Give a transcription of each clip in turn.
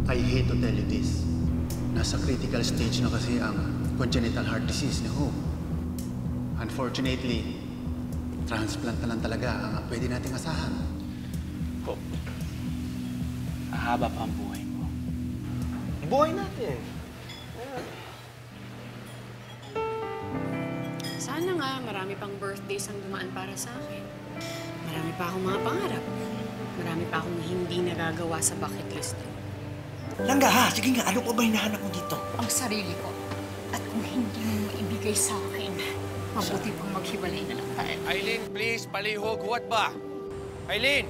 I hate to tell you this. Nasa critical stage na kasi ang congenital heart disease ni Hope. Unfortunately, transplant na lang talaga ang pwede nating asahan. Hope, ahaba pa ang buhay mo. Buhay natin. Sana nga marami pang birthdays ang dumaan para sa akin. Marami pa akong mga pangarap. Marami pa akong hindi nagagawa sa bucket list ko. Langga ha! Sige nga, ano pa ba hinahanap mo dito? Ang sarili ko. At kung hindi mo maibigay sa akin, mabuti pang maghiwalay na lang tayo. Aileen, please, palihog. Huwag ba? Aileen!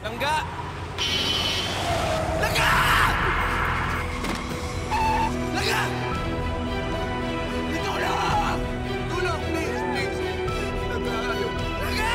Langga! Langga! Langga! Tulong! Tulong, please, please! Langga! Langga!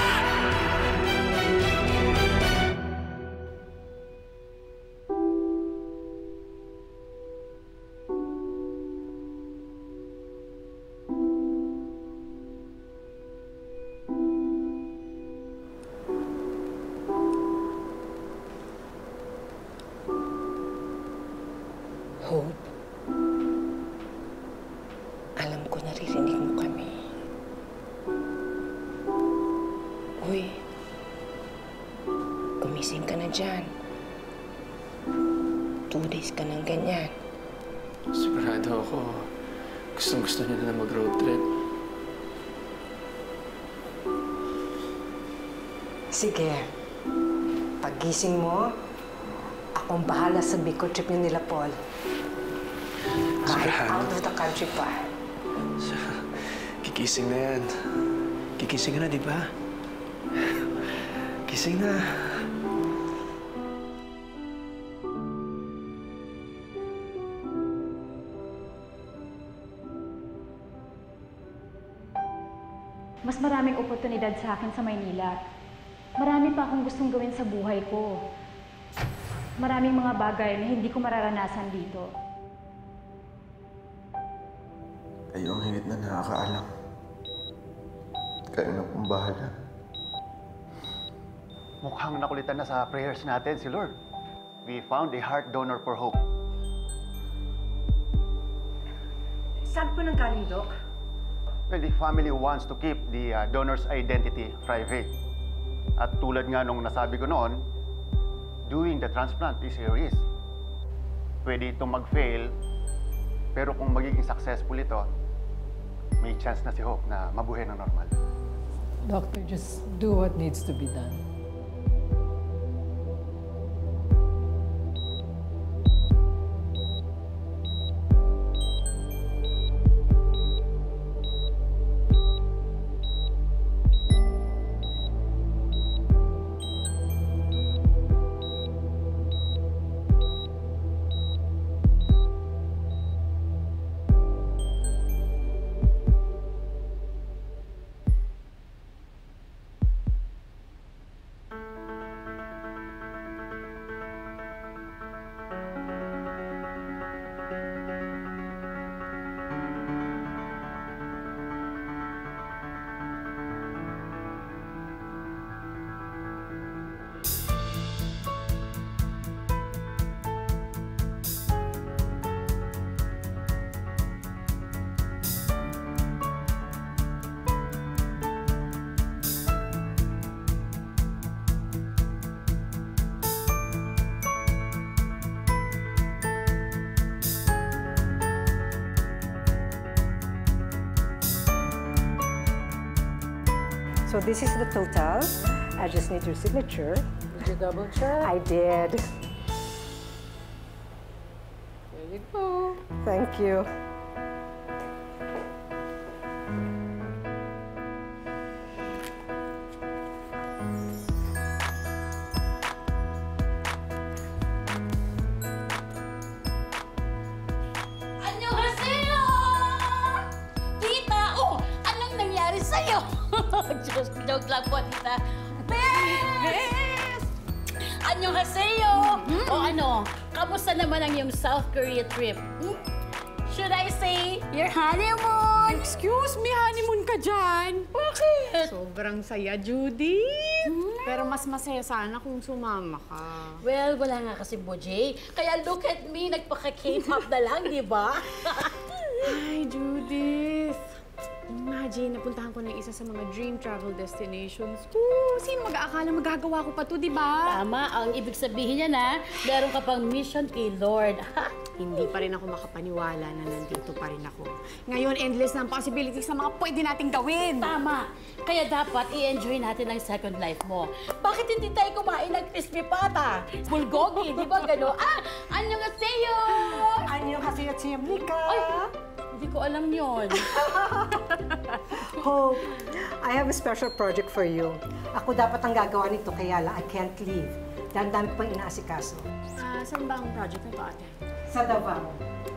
Hope, alam ko naririnig mo kami. Uy, gumising ka na dyan. 2 days ka ng ganyan. Sigurado ako, gustong-gusto niya na mag-road trip. Sige, paggising mo, akong bahala sa Bicol trip niya nila Paul. Kahit out of the country pa. Kikising na yan. Kikising na, di ba? Kising na. Mas maraming oportunidad sa akin sa Maynila. Marami pa akong gustong gawin sa buhay ko. Maraming mga bagay na hindi ko mararanasan dito. Kayo ang hinit na nakakaalam. Kayo na pong bahala. Mukhang nakulitan na sa prayers natin si Lord. We found a heart donor for Hope. Saan po nanggaling, Doc? Well, the family wants to keep the donor's identity private. At tulad nga nung nasabi ko noon, doing the transplant is a risk. Pwede itong mag-fail, pero kung magiging successful ito, may chance na si Hope na mabuhay ng normal. Doctor, just do what needs to be done. So this is the total. I just need your signature. Did you double check? I did. There you go. Thank you. Annyeonghaseyo! Tita! Oh, anong nangyari sa'yo? Joke lang po, tita. Best! Annyeonghaseyo! O ano, kamusta naman ang iyong South Korea trip? Should I say, your honeymoon? Excuse me, honeymoon ka dyan? Bakit? Sobrang saya, Judith. Pero mas masaya sana kung sumama ka. Well, wala nga kasi Bojay. Kaya look at me, nagpaka-K-pop na lang, di ba? Ay, Judith. Imagine, napuntahan ko ng isa sa mga dream travel destinations. Sino mag-aakala magagawa ko pa to, di ba? Tama, ang ibig sabihin niya na, meron ka pang mission kay Lord. Hindi pa rin ako makapaniwala na nandito pa rin ako. Ngayon, endless na ang possibilities sa mga pwede nating gawin. Tama. Kaya dapat i-enjoy natin ang second life mo. Bakit hindi tayo kumain ng crispy pata? Bulgogi, di ba gano'n? Annyeonghaseyo! Annyeonghaseyo, Chiyamnika! Ay, hindi ko alam yon. Hope, I have a special project for you. Ako dapat ang gagawa nito, kaya lang I can't leave. Dahil dami ko pang inaasikaso. Saan ba ang project nito, ate? Sa Davao.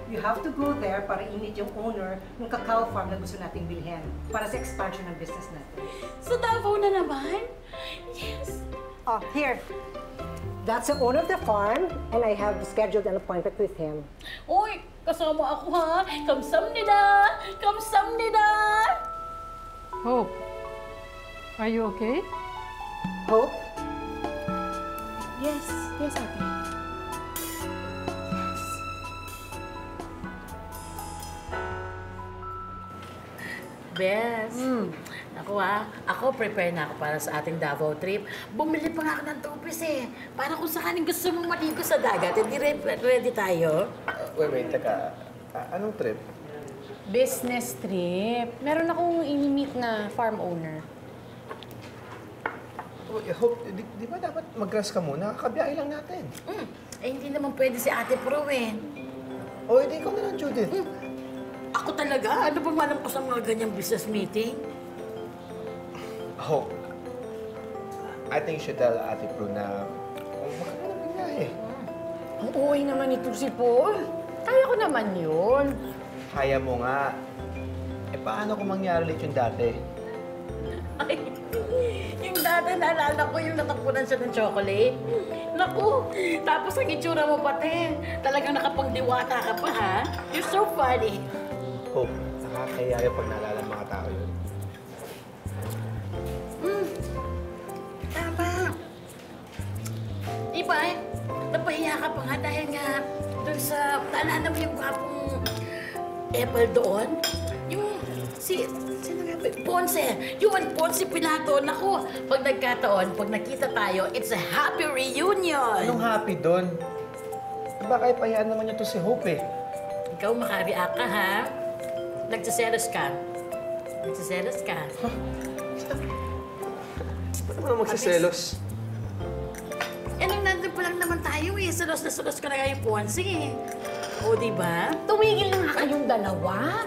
You have to go there para i-meet yung owner ng cacao farm na gusto nating bilhin para sa expansion ng business natin. Sa Davao na naman? Yes. Oh, here. That's the owner of the farm, and I have scheduled an appointment with him. Uy, kasama ako ha. Kamsamnida! Kamsamnida! Hope, are you okay? Hope? Yes, ate. Bes. Ako prepare na ako para sa ating Davao trip. Bumili pa nga ako ng tupis eh. Para kung sakaling gusto mong maligo sa dagat, hindi ready tayo. Wait, teka. Anong trip? Business trip. Meron akong ini-meet na farm owner. Hope, di ba dapat mag-grass ka muna? Kakabiyahe lang natin. Eh, hindi naman pwede si Ate Pro eh. O, hindi ko na lang, Judith. Ako talaga? Ano bang alam ko sa mga ganyang business meeting? Hope, I think you should tell Ate Pro na baka na lang biyahe. Ang uwi naman ito si Paul. Kaya ko naman yun. Kaya mo nga. Eh, paano kung mangyari ulit yung dati? Ay, yung dati naalala ko yung natakpunan siya ng chocolate. Naku, tapos ang itsura mo pati. Talagang nakapangdiwata ka pa, ha? You're so funny. Hope, nakakaya yung pag naalala ng mga tao yun. Tama. Diba, napahiya ka pa nga dahil nga doon sa, naalala mo yung gwapong Apple doon? Yung, sino nga ba? Ponce. Yung Ponce Pilato. Naku, pag nagkataon, pag nakita tayo, it's a happy reunion. Anong happy doon? Baka ipahiyaan naman niyo to si Hope eh. Ikaw makariak ka, ha? Nagsiselos ka. Nagsiselos ka. Ba't mo magsiselos? Eh, nang nandun pa lang naman tayo eh. Salos na salos ka na kayo, Ponce eh. O, diba? Tumigil na nga kayong dalawa.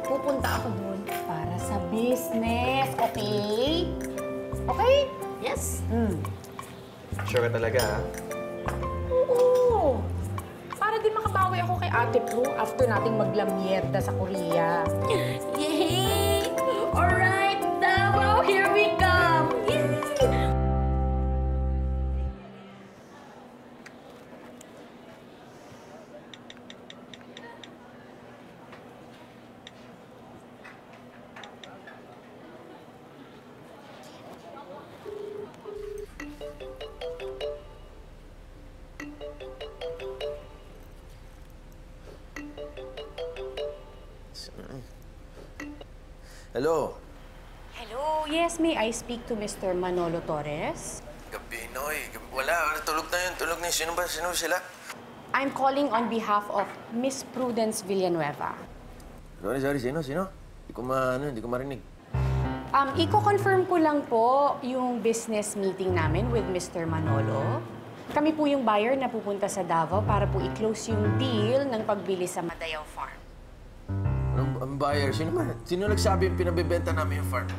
Pupunta ako doon para sa business, okay? Okay? Yes. Sure ka talaga, ha? Oo. Para din makabawi ako kay Ate Pro after nating maglamyerda sa Korea. Yay! Alright, Davao, here we come! Yay! Hello? Hello, yes, may I speak to Mr. Manolo Torres? Gabi, Noy. Wala, tulog na yun. Tulog na yun. Sino ba? Sino sila? I'm calling on behalf of Miss Prudence Villanueva. Sorry. Sino? Hindi ko marinig. Iko-confirm ko lang po yung business meeting namin with Mr. Manolo. Kami po yung buyer na pupunta sa Davao para po i-close yung deal ng pagbili sa Madayaw Farm. Ang buyer? Sino nagsabi yung pinabibenta namin yung farm?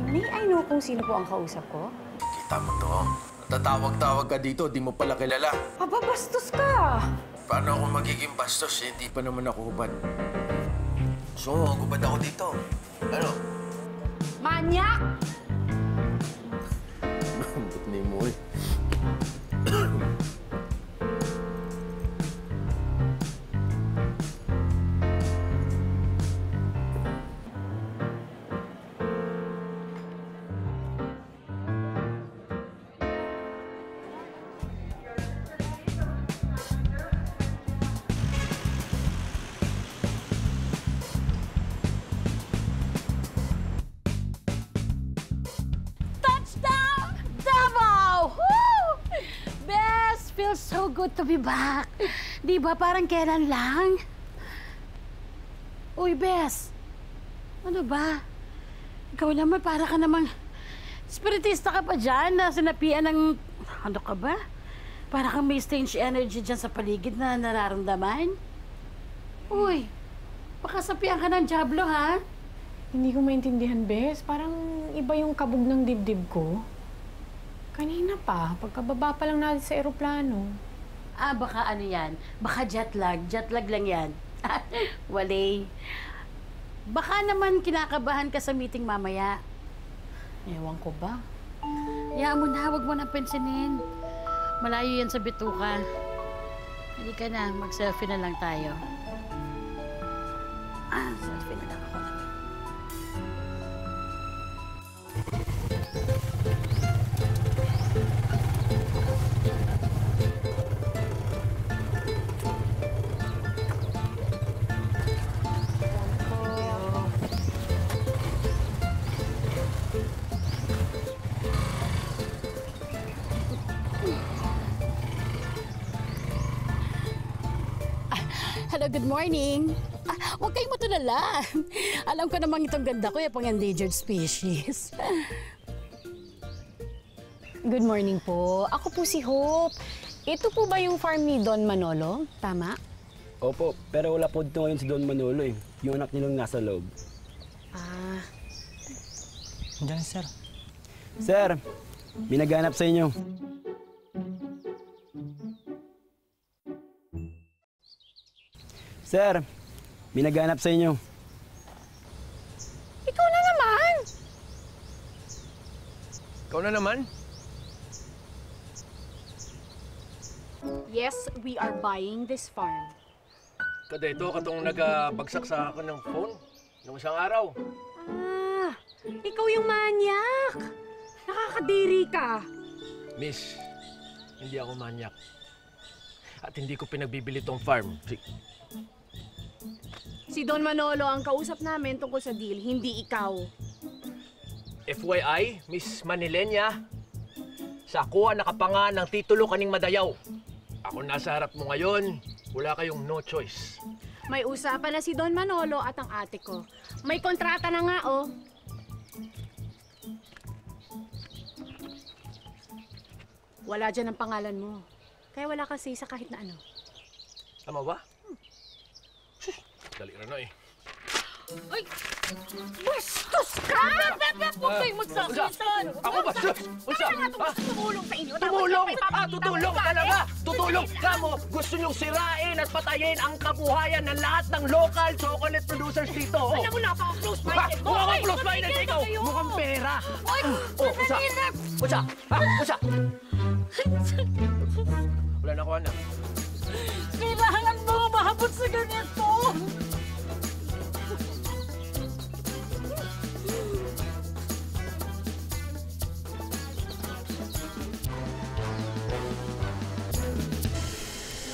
May I know kung sino po ang kausap ko? Kita mo to. Tatawag-tawag ka dito, di mo pala kilala. Aba, bastos ka! Paano ako magiging bastos? Hindi pa naman ako hubad. So, hubad ako dito. Ano? Manyak! Ba't ni mo eh? feels so good to be back. Di ba parang kailan lang? Uy, Bes. Ano ba? Ikaw naman, para ka namang spiritista ka pa dyan na sinapian ng... Ano ka ba? Para kang may strange energy dyan sa paligid na nararamdaman. Uy, baka sapian ka ng Diablo, ha? Hindi ko maintindihan, Bes. Parang iba yung kabog ng dibdib ko. Kanina pa, pagkababa pa lang natin sa eroplano. Ah, baka ano yan? Baka jet lag. Jet lag lang yan. Walay. Baka naman kinakabahan ka sa meeting mamaya. Ewan ko ba? Hayaan mo na, huwag mo na pensinin. Malayo yan sa bituka. Hindi ka na, mag-selfie na lang tayo. Selfie na lang ako. Hello, good morning. Huwag kayong matulala. Alam ko namang itong ganda ko, pang endangered species. Good morning po. Ako po si Hope. Ito po ba yung farm ni Don Manolo? Tama? Opo, pero wala po dito ngayon si Don Manolo eh. Yung anak nilang nasa loob. Ah. Diyan, sir. Sir, may naghanap sa inyo. Sir, may naghanap sa inyo. Ikaw na naman! Ikaw na naman? Yes, we are buying this farm. Kada ito, katong nagabagsak sa akin ng phone nung isang araw. Ah, ikaw yung manyak! Nakakadiri ka! Miss, hindi ako manyak. At hindi ko pinagbibili tong farm. Si Don Manolo ang kausap namin tungkol sa deal, hindi ikaw. FYI, Miss Manilenya, sa ako ang nakapanga ng titulo kaning Madayaw. Ako nasa harap mo ngayon, wala kayong no choice. May usapan na si Don Manolo at ang ate ko. May kontrata na nga, oh. Wala dyan ang pangalan mo. Kaya wala ka sa kahit na ano. Tama ba? Dali na eh. Ay! Bastos ka! Huwag kayong magsakitan! Ako bastos? Unsa? Tumulong sa inyo. Tumulong? Tutulong talaga! Tutulong ka mo! Gusto niyong sirain at patayin ang kabuhayan ng lahat ng local chocolate producers dito. Alam mo na, close-minded mo! Mukhang close-minded ikaw! Mukhang pera! Unsa? Unsa? Unsa? Wala na ko, anak. Kailangan mo mahabot sa ganito!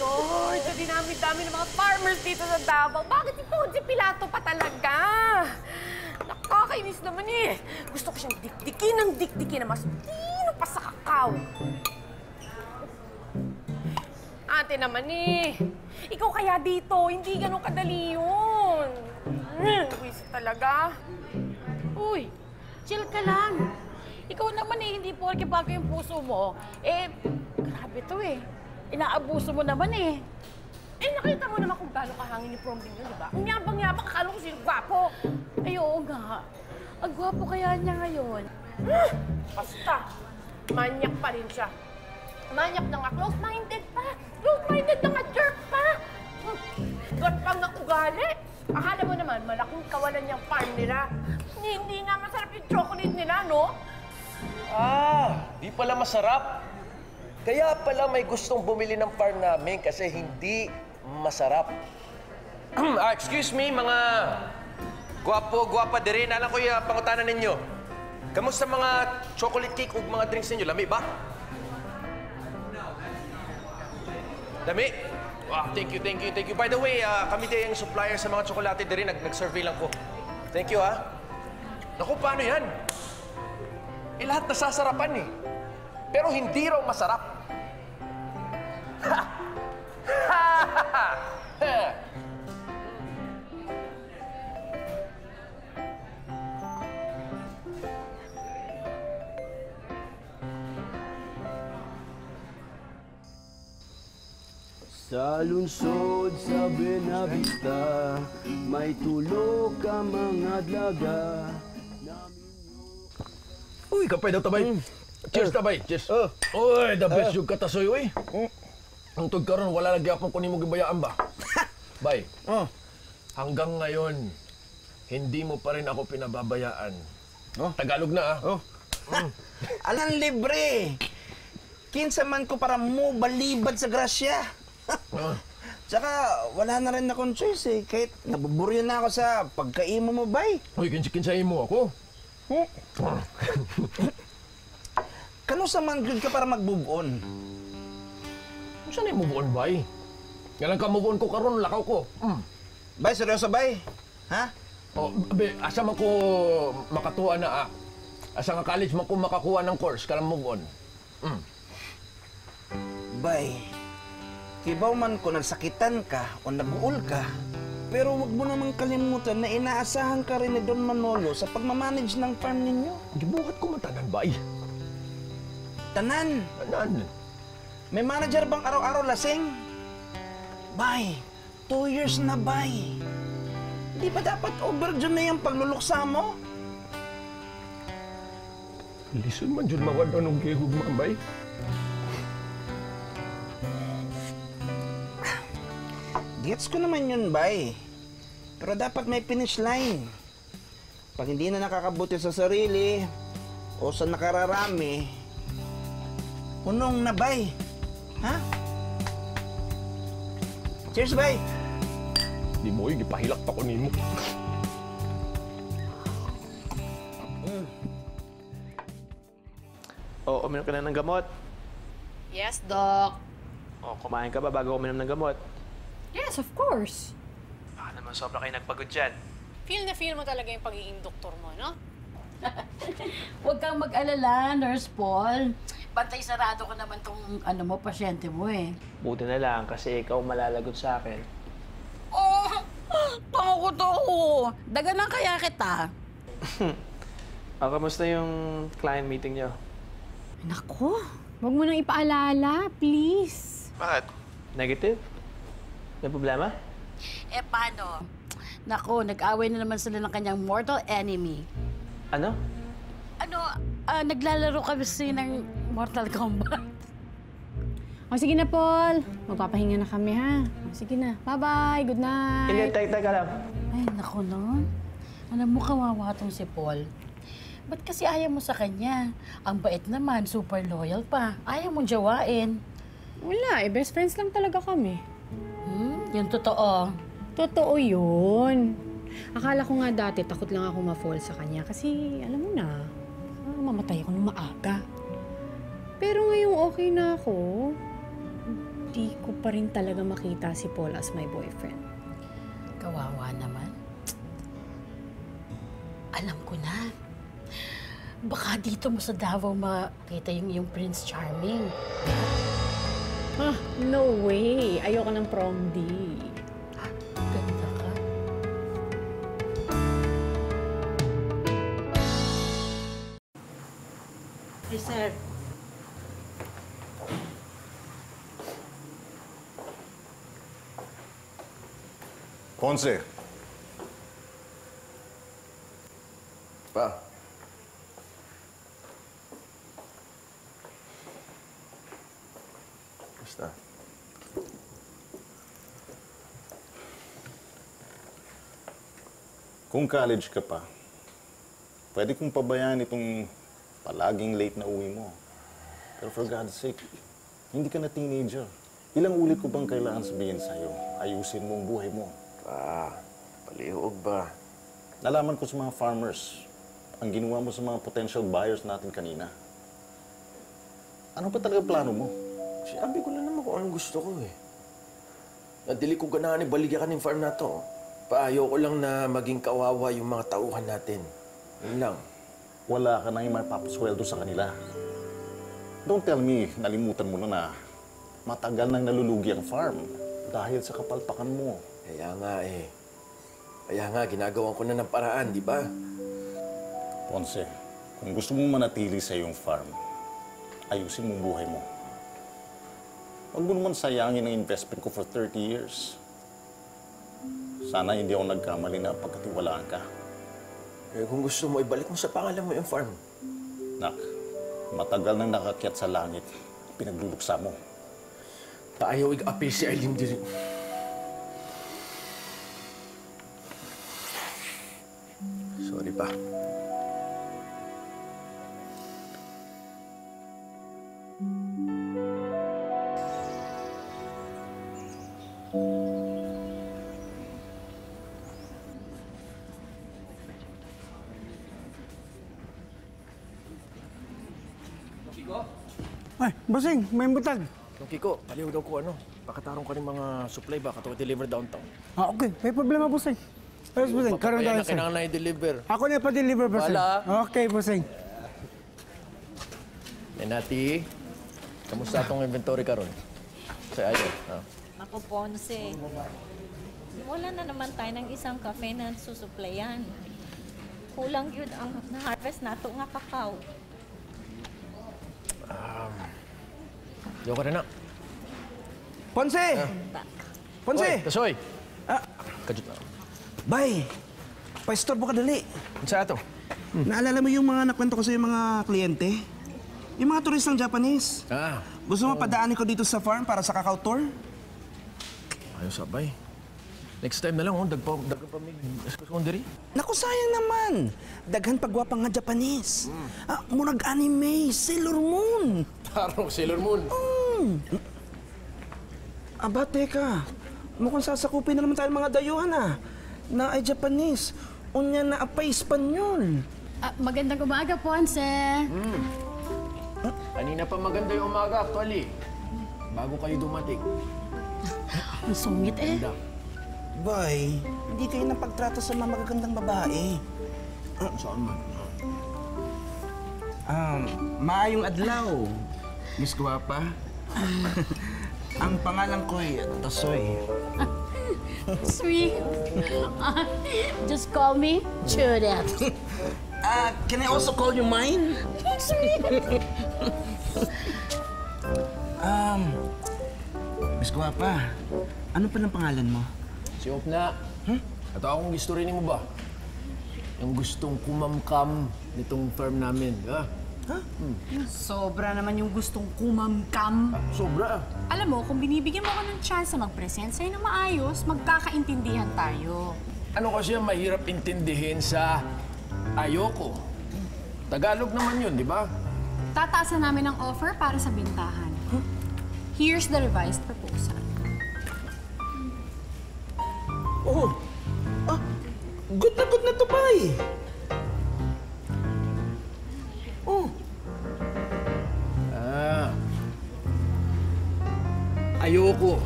Lord, sa dinami-dami ng mga farmers dito sa Davao, bakit si Ponce Pilato pa talaga? Nakakainis naman eh. Gusto ko siyang dikdikin ng dikdikin na mas tino pa sa kakao. Ate naman eh. Ikaw kaya dito, hindi ganun kadali yun. Wisit talaga. Uy, chill ka lang. Ikaw naman eh, hindi porke bago yung puso mo. Eh, grabe to eh. Inaabuso mo naman eh. Eh, nakita mo naman kung gaano kahangin ni prom din yun, di ba? Ang yabang-yabang, akala ko sino gwapo. Ay, oo nga. Ang gwapo kaya niya ngayon. Basta, manyak pa rin siya. Manyak na nga, close-minded pa. Close-minded na nga, jerk pa. Gatpang ng ugali. Akala mo naman, malaking kawalan niyang farm nila. Hindi nga masarap yung chocolate nila, no? Ah, di pala masarap. Kaya pala may gustong bumili ng farm namin kasi hindi masarap. Excuse me, mga gwapo-gwapa diri. Alam ko yung pangutanan ninyo. Kamusta mga chocolate cake o mga drinks ninyo? Lami ba? Lami? Wow, thank you, thank you, thank you. By the way, kami din yung supplier sa mga tsokolate diri. Nag-survey lang ko. Thank you, ha? Naku, paano yan? Eh, lahat nasasarapan eh. Pero hindi raw masarap. Sa lungsod sa Benavista, may tulog ka mga dlaga. Uy, kapay daw tabay. Cheers tabay, cheers. Uy, the best yung katasoy, uy. Ang tug karon wala lagi akong kunin mo gibayaan ba? Bay, hanggang ngayon, hindi mo pa rin ako pinababayaan. Tagalog na, Alang libre. Kinsa man ko para mo balibad sa grasya. Tsaka wala na rin akong choice eh. Kahit nabuburyo na ako sa pagkaimo mo, bay. Uy, kinsakin mo ako. Kano sa man good ka para mag-move on? Saan ay move on, bay? Kailan ka move on ko karon lakaw ko. Bay, seryoso, bay? Ha? Be, asa man ko makatuwa na asa nga college man ko makakuha ng course kailan move on. Bay, kibaw man ko nagsakitan ka o nabuol ka, pero wag mo namang kalimutan na inaasahan ka rin ni Don Manolo sa pagmamanage ng farm ninyo. Gibuhat ko man tanan, bay. Tanan? Tanan. May manager bang araw-araw lasing? Bay, 2 years na, bay. Di ba dapat overdue na yung pagluluksa mo? Listen man dyan mawad anong gihug man, bay. Gets ko naman yun, bay. Pero dapat may finish line. Pag hindi na nakakabuti sa sarili o sa nakararami, punong na, bay. Ha? Cheers, bay! Di mo, gipahilak pa ko nimo. Uminom ka na ng gamot? Yes, Doc. Kumain ka ba bago uminom ng gamot? Yes, of course. Baka naman sobra kayo nagpagod dyan. Feel na feel mo talaga yung pagiging doktor mo, no? Huwag kang mag-alala, Nurse Paul. Bantay sarado ko naman tong pasyente mo eh. Buti na lang kasi ikaw malalagot sa akin. Takot. Daganan kaya kita. Kamusta yung client meeting niyo? Nako, wag mo nang ipaalala, please. Bakit? Negative? May problema? Paano? Nako, nag-away na naman sila ng kanyang mortal enemy. Ano? Naglalaro kami ng Mortal Kombat. O sige na, Paul. Magpapahinga na kami, ha? O sige na. Bye-bye. Good night. Hindi, teka lang. Ay, naku no. Alam mo, kawawa tong si Paul. Ba't kasi ayaw mo sa kanya? Ang bait naman, super loyal pa. Ayaw mong jawain. Wala, best friends lang talaga kami. Yung totoo. Totoo yun. Akala ko nga dati, takot lang ako ma-fall sa kanya kasi, alam mo na, mamatay ako nung maaga. Pero ngayong okay na ako, di ko pa rin talaga makita si Paul as my boyfriend. Kawawa naman. Alam ko na. Baka dito mo sa Davao makita yung Prince Charming. No way. Ayoko ng prom D. Ganda ka. Hey, sir. Ponce. Pa. Basta. Kung college ka pa, pwede kong pabayaan itong palaging late na uwi mo. Pero for God's sake, hindi ka na teenager. Ilang ulit ko bang kailangan sabihin sa'yo? Ayusin mo ang buhay mo. Palihog ba? Nalaman ko sa mga farmers, ang ginawa mo sa mga potential buyers natin kanina. Ano ba talaga plano mo? Sabi ko na naman kung anong gusto ko eh. Nadili ko ganahan ibaligyan ka ng farm na to. Paayo ko lang na maging kawawa yung mga tauhan natin. Yun lang. Wala ka nang mapapasweldo sa kanila. Don't tell me, nalimutan mo na Matagal nang nalulugi ang farm dahil sa kapalpakan mo. Kaya nga eh. Kaya nga, ginagawan ko na ng paraan, di ba? Ponce, kung gusto mong manatili sa iyong farm, ayusin mo buhay mo. Huwag mo naman sayangin ang investment ko for 30 years. Sana hindi ako nagkamali na pagkatiwalaan ka. Eh, kung gusto mo, ibalik mo sa pangalan mo yung farm. Nak, matagal nang nakakyat sa langit, pinagluluksa mo. Ayaw ig-appeal si Eileen din. Sorry pa. Ay, bossing, may butag. Yung Kiko, paliw daw ko ano. Pakatarong ka ng mga supply baka ito deliver downtown. Ah, okay. May problema, bossing. Ayos, bossing. Karoon Kaya tayo, na sir. kailangan na i-deliver. Ako na pa-deliver, bossing. Wala. Okay, bossing. Nati, kamusta itong inventory karon? Sa Idol. Ako, Ponce. Wala na naman tayo ng isang cafe na susuplayan. Kulang yun ang na-harvest nato nga kakao. Diyo ka rin na. Ponce! Ponce! Oy, Kasoy! Kajut na. Bay! Pa-istorbo ka dali. Ano sa ato? Naalala mo yung mga nakwento ko sa yung mga kliyente? Yung mga turistang Japanese. Gusto mo padaanin ko dito sa farm para sa cacao tour? Ayos sabay. Next time na lang, dagpan pa may eskusondiri. Naku, sayang naman. Daghan pagwapang nga Japanese. Murag anime, Sailor Moon. Tarong Sailor Moon. Aba, teka. Mukhang sasakupin na naman tayo mga dayuhan na ay Japanese. Unya na apay Espanyol. Magandang umaga, Ponce. Kanina pa maganda yung umaga, actually. Bago kayo dumating. Ang sungit eh. Bay, hindi kayo napagtrato sa mga magagandang babae. Saan man? Maayong adlaw, Miss Guwapa. Ang pangalan ko ay Tosoy. Sweet. Just call me Judith. Can I also call you mine? Sweet. Miss Guwapa, ano pa ng pangalan mo? Si Opna. At akong gusto rin mo ba? Yung gustong kumamkam nitong farm namin. Sobra naman yung gustong kumamkam. Sobra. Alam mo, kung binibigyan mo ako ng chance na mag-present sa'yo na maayos, magkakaintindihan tayo. Ano kasi ang mahirap intindihin sa ayoko? Tagalog naman yun, di ba? Tataasan namin ang offer para sa bintahan. Here's the revised proposal. Good na to, Bay. Ayoko.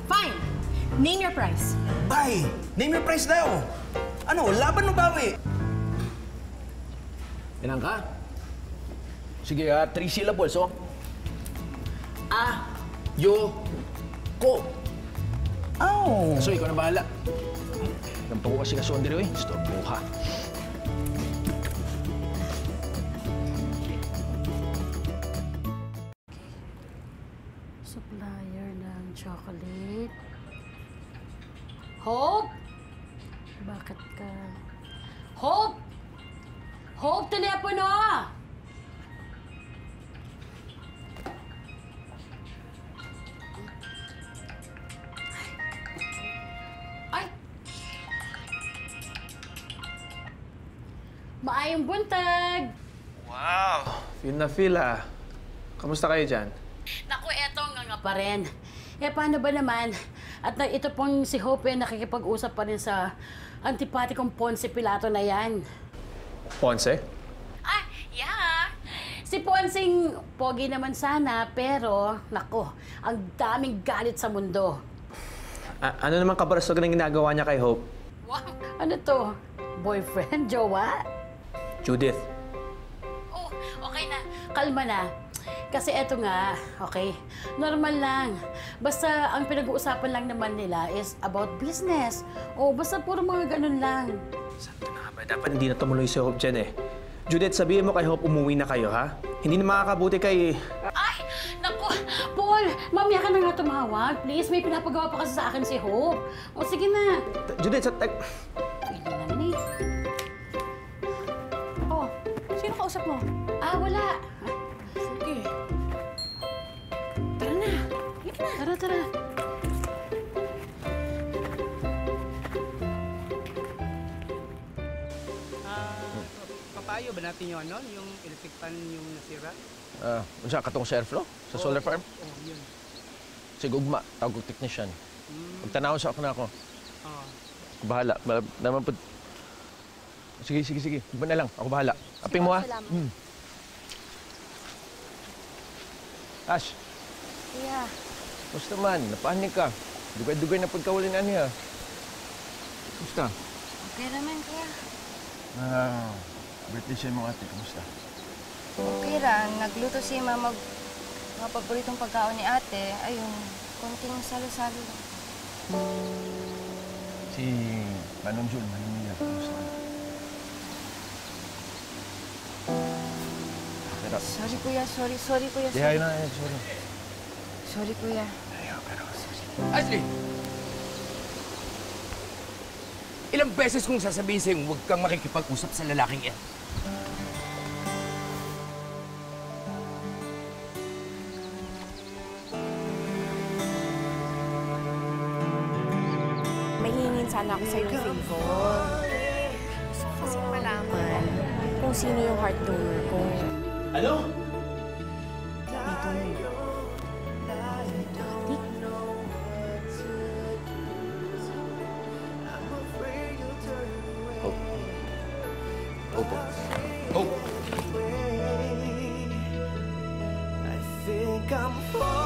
Fine. Name your price. Bay, name your price daw. Ano, laban o bawi? Ilan ka? Sige, 3 syllables, oh. Ayoko. So, ikaw na bahala. Nampa ko kasi kasondiri, eh. Stop mo ka. Supplier ng chocolate. Hope? Bakit ka? Hope! Hope, telepono! Ay! Maayong buntag! Wow! Feel na feel, ah. Kamusta kayo dyan? Naku, eto nga pa rin. Paano ba naman? At ito pong si Hope nakikipag-usap pa rin sa antipatikong Ponce Pilato na yan. Ponce? Yeah! Si Ponseng pogi naman sana, pero naku, ang daming galit sa mundo. Ano naman kabarasog ng ginagawa niya kay Hope? Wow! Ano to? Boyfriend? Jowa? Judith. Oh, okay na. Kalma na. Kasi eto nga, okay, normal lang. Basta ang pinag-uusapan lang naman nila is about business. O basta puro mga ganun lang. Sakto na nga ba? Dapat hindi na tumuloy si Hope dyan eh. Judith, sabihin mo kay Hope umuwi na kayo, ha? Hindi na makakabuti kay... Ay! Naku! Paul! Mamaya ka na nga tumawag. Please, may pinapagawa pa kasi sa akin si Hope. O sige na. Judith, Hindi naman eh. Oh, sino kausap mo? Ah, wala. Sige. Tara na. Halika na. Tara, tara. Papayo ba natin yung ano? Yung electric pan yung nasira? Unsa katong sa airflow? Sa solar farm? Oo, yun. Si Gugma, tawag ko technician. Pagtanawon sa ako na ako. Bahala. Naman po. Sige. Iba na lang. Ako bahala. Aping mo, ha? Ash. Kuya. Gusto man. Napahanig ka. Dugay-dugay na pagkawalin na niya. Gusto? Okay naman, kuya. Birthday siya mo ate. Kamusta? Okay ra. Nagluto si mama mga paboritong pagkaon ni ate. Ayun, konting salo-salo lang. Si Manong Jun, Manong Mia. Kamusta? Sorry, kuya. Sorry, kuya. Di, ayun na. Sorry. Sorry, kuya. Ashley! Ilang beses kong sasabihin sa'yo, huwag kang makikipag-usap sa lalaking yan. Mahihingin sana ako sa'yo ng favor. Gusto ko kasing malaman kung sino yung heart donor ko. Ano? Hope. I think I'm falling.